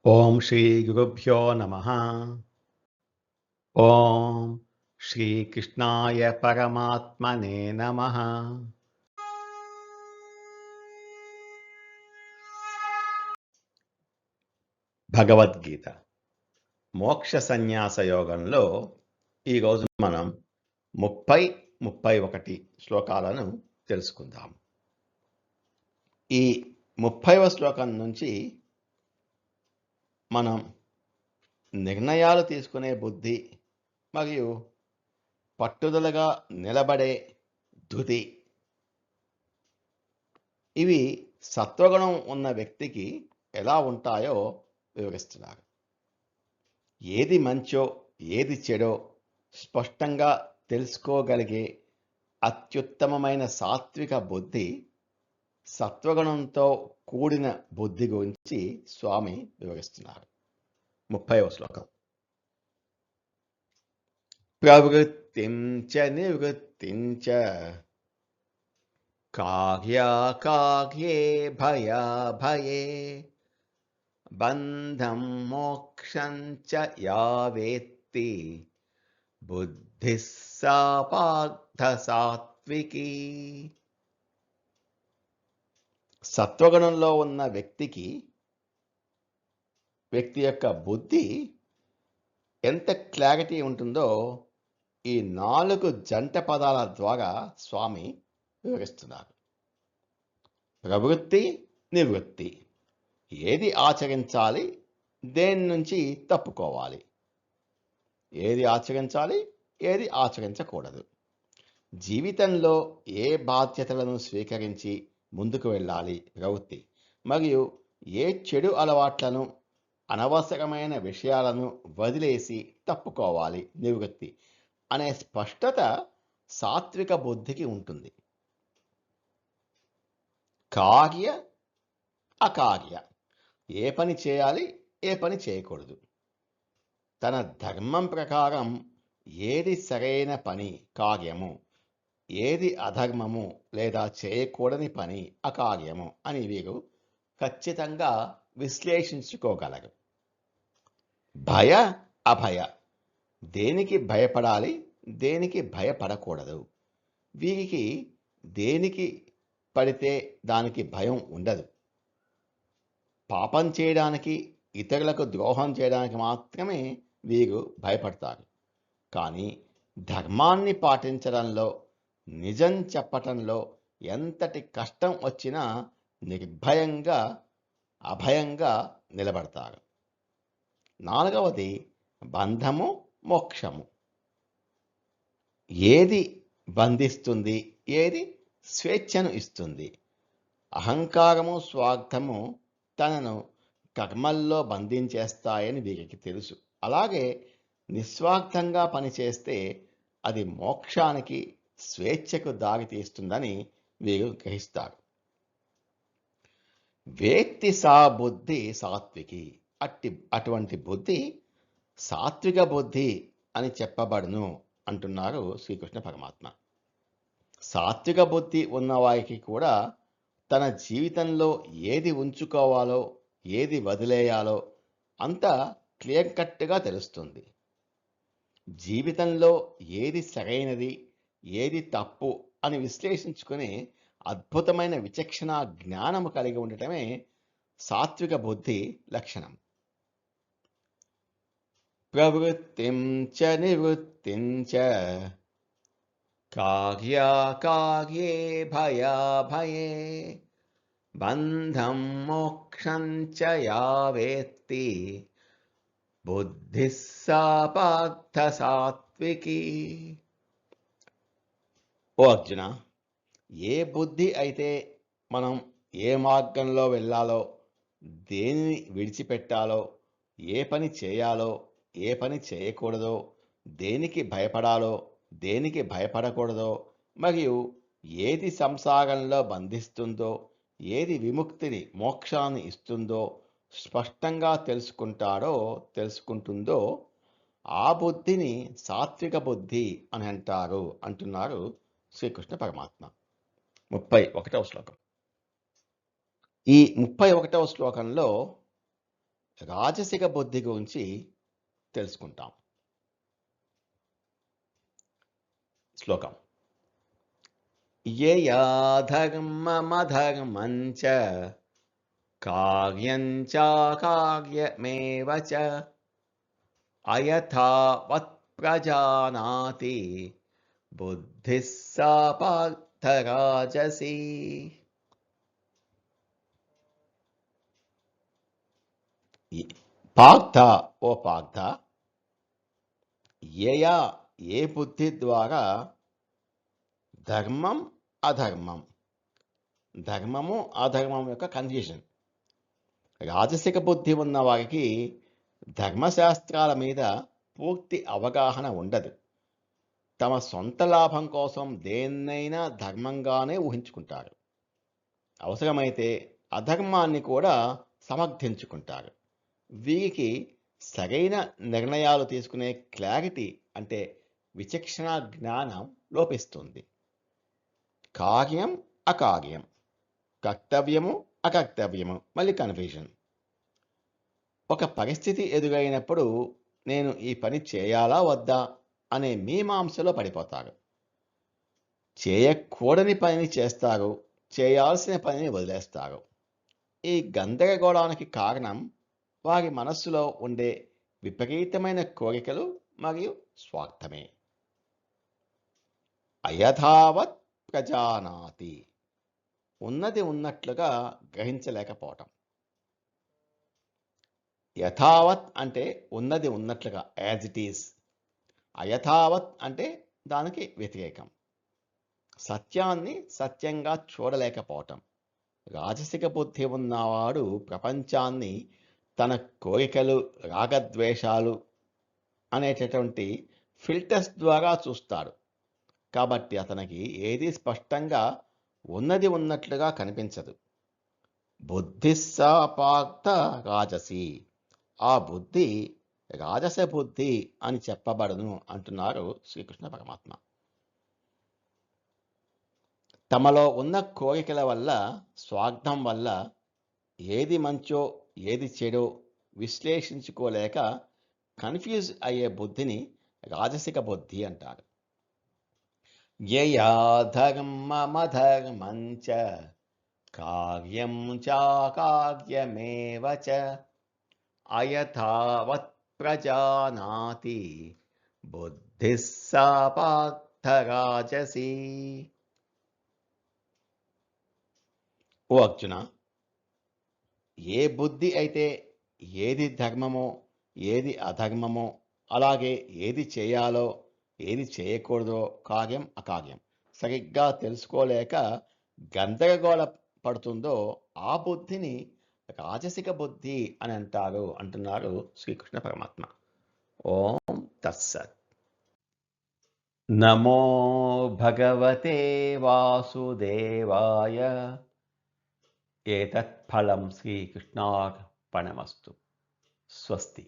ఓం శ్రీ గురుభ్యో నమః. ఓం శ్రీకృష్ణాయ పరమాత్మనే నమః. భగవద్గీత మోక్ష సన్యాస యోగంలో ఈరోజు మనం 30-31 శ్లోకాలను తెలుసుకుందాం. ఈ 30వ శ్లోకం నుంచి మనం నిర్ణయాలు తీసుకునే బుద్ధి మరియు పట్టుదలగా నిలబడే ధృతి, ఇవి సత్వగుణం ఉన్న వ్యక్తికి ఎలా ఉంటాయో వివరిస్తున్నారు. ఏది మంచో ఏది చెడో స్పష్టంగా తెలుసుకోగలిగే అత్యుత్తమమైన సాత్విక బుద్ధి, సత్వగుణంతో కూడిన బుద్ధి గురించి స్వామి వివరిస్తున్నారు. 30వ శ్లోకం. ప్రవృత్తిం చ నివృత్తిం చ కార్యాకార్యే భయాభయే బంధం మోక్షం చ యా వేత్తి బుద్ధిః సా పార్థ సాత్వికీ. సత్వగుణంలో ఉన్న వ్యక్తి యొక్క బుద్ధి ఎంత క్లారిటీ ఉంటుందో ఈ 4 జంట పదాల ద్వారా స్వామి వివరిస్తున్నారు. ప్రవృత్తి, నివృత్తి. ఏది ఆచరించాలి, దేని నుంచి తప్పుకోవాలి, ఏది ఆచరించాలి, ఏది ఆచరించకూడదు, జీవితంలో ఏ బాధ్యతలను స్వీకరించి ముందుకు వెళ్ళాలి ప్రవృత్తి, మరియు ఏ చెడు అలవాట్లను, అనవసరమైన విషయాలను వదిలేసి తప్పుకోవాలి నివృత్తి అనే స్పష్టత సాత్విక బుద్ధికి ఉంటుంది. కార్య అకార్య, ఏ పని చేయాలి, ఏ పని చేయకూడదు, తన ధర్మం ప్రకారం ఏది సరైన పని కార్యము, ఏది అధర్మము లేదా చేయకూడని పని అకార్యము అని వీరు ఖచ్చితంగా విశ్లేషించుకోగలరు. భయ అభయ, దేనికి భయపడాలి, దేనికి భయపడకూడదు. వీరికి దేనికి పడితే దానికి భయం ఉండదు. పాపం చేయడానికి, ఇతరులకు ద్రోహం చేయడానికి మాత్రమే వీరు భయపడతారు. కానీ ధర్మాన్ని పాటించడంలో, నిజం చెప్పటంలో ఎంతటి కష్టం వచ్చినా నిర్భయంగా అభయంగా నిలబడతారు. 4వది బంధము మోక్షము. ఏది బంధిస్తుంది, ఏది స్వేచ్ఛను ఇస్తుంది. అహంకారము, స్వార్థము తనను కర్మల్లో బంధించేస్తాయని వీరికి తెలుసు. అలాగే నిస్వార్థంగా పనిచేస్తే అది మోక్షానికి, స్వేచ్ఛకు దారితీస్తుందని వీరు గ్రహిస్తారు. వేత్తి సా బుద్ధి సాత్వికి. అటువంటి బుద్ధి సాత్విక బుద్ధి అని చెప్పబడును అంటున్నారు శ్రీకృష్ణ పరమాత్మ. సాత్విక బుద్ధి ఉన్నవారికి కూడా తన జీవితంలో ఏది ఉంచుకోవాలో, ఏది వదిలేయాలో అంతా క్లియర్ కట్గా తెలుస్తుంది. జీవితంలో ఏది సరైనది, ఏది తప్పు అని విశ్లేషించుకునే అద్భుతమైన విచక్షణ జ్ఞానము కలిగి ఉండటమే సాత్విక బుద్ధి లక్షణం. ప్రవృత్తిం చ నివృత్తిం చ కార్యాకార్యే భయాభయే బంధం మోక్షం చ యా వేత్తి బుద్ధిః సా పార్థ సాత్వికీ. ఓ అర్జున, ఏ బుద్ధి అయితే మనం ఏ మార్గంలో వెళ్ళాలో, దేనిని విడిచిపెట్టాలో, ఏ పని చేయాలో, ఏ పని చేయకూడదో, దేనికి భయపడాలో, దేనికి భయపడకూడదో, మరియు ఏది సంసారంలో బంధిస్తుందో, ఏది విముక్తిని, మోక్షాన్ని ఇస్తుందో స్పష్టంగా తెలుసుకుంటుందో ఆ బుద్ధిని సాత్విక బుద్ధి అని అంటున్నారు శ్రీకృష్ణ పరమాత్మ. 31వ శ్లోకం. ఈ 31వ శ్లోకంలో రాజసిక బుద్ధి గురించి తెలుసుకుంటాం. శ్లోకం. యయా ధర్మమధర్మం చ కార్యం చాకార్యమేవ చ అయథావత్ ప్రజానాతి బుద్ధిః సా పార్థ రాజసీ. పార్థ, ఓ పార్థ, యయా, ఏ బుద్ధి ద్వారా ధర్మం అధర్మం, ధర్మము అధర్మం యొక్క కన్ఫ్యూజన్, రాజసిక బుద్ధి ఉన్న వారికి ధర్మశాస్త్రాల మీద పూర్తి అవగాహన ఉండదు. తమ సొంత లాభం కోసం దేన్నైనా ధర్మంగానే ఊహించుకుంటారు. అవసరమైతే అధర్మాన్ని కూడా సమర్థించుకుంటారు. వీరికి సరైన నిర్ణయాలు తీసుకునే క్లారిటీ అంటే విచక్షణ జ్ఞానం లోపిస్తుంది. కార్యం అకార్యం, కర్తవ్యము అకర్తవ్యము, మళ్ళీ కన్ఫ్యూజన్. ఒక పరిస్థితి ఎదురైనప్పుడు నేను ఈ పని చేయాలా వద్దా అనే మీమాంసలో పడిపోతారు. చేయకూడని పనిని చేస్తారు, చేయాల్సిన పనిని వదిలేస్తారు. ఈ గందరగోళానికి కారణం వారి మనస్సులో ఉండే విపరీతమైన కోరికలు మరియు స్వార్థమే. అయథావత్ ప్రజానాతి, ఉన్నది ఉన్నట్లుగా గ్రహించలేకపోవటం. యథావత్ అంటే ఉన్నది ఉన్నట్లుగా, యాజ్ ఇట్ ఈజ్. అయథావత్ అంటే దానికి వ్యతిరేకం. సత్యాన్ని సత్యంగా చూడలేకపోవటం. రాజసిక బుద్ధి ఉన్నవాడు ప్రపంచాన్ని తన కోరికలు, రాగద్వేషాలు అనేటటువంటి ఫిల్టర్స్ ద్వారా చూస్తాడు. కాబట్టి అతనికి ఏది స్పష్టంగా ఉన్నది ఉన్నట్లుగా కనిపించదు. బుద్ధిస్సా పార్థ రాజసి, ఆ బుద్ధి రాజస బుద్ధి అని చెప్పబడును అంటున్నారు శ్రీకృష్ణ పరమాత్మ. తమలో ఉన్న కోరికల వల్ల, స్వార్థం వల్ల ఏది మంచో ఏది చెడో విశ్లేషించుకోలేక కన్ఫ్యూజ్ అయ్యే బుద్ధిని రాజసిక బుద్ధి అంటారు. యయా ధర్మమధర్మం చ కార్యం చాకార్యమేవ చ అయథావత్ ప్రజానాతి బుద్ధిః సా పార్థ రాజసీ. ఓ అర్జున, ఏ బుద్ధి అయితే ఏది ధర్మమో ఏది అధర్మమో, అలాగే ఏది చేయాలో ఏది చేయకూడదో, కార్యం అకార్యం సరిగ్గా తెలుసుకోలేక గందరగోళ పడుతుందో ఆ బుద్ధిని రాజసిక బుద్ధి అని అంటున్నారు శ్రీకృష్ణ పరమాత్మ. ఓం తత్సత్. నమో భగవతే వాసుదేవాయ. ఏతత్ ఫలం శ్రీకృష్ణార్పణమస్తు. స్వస్తి.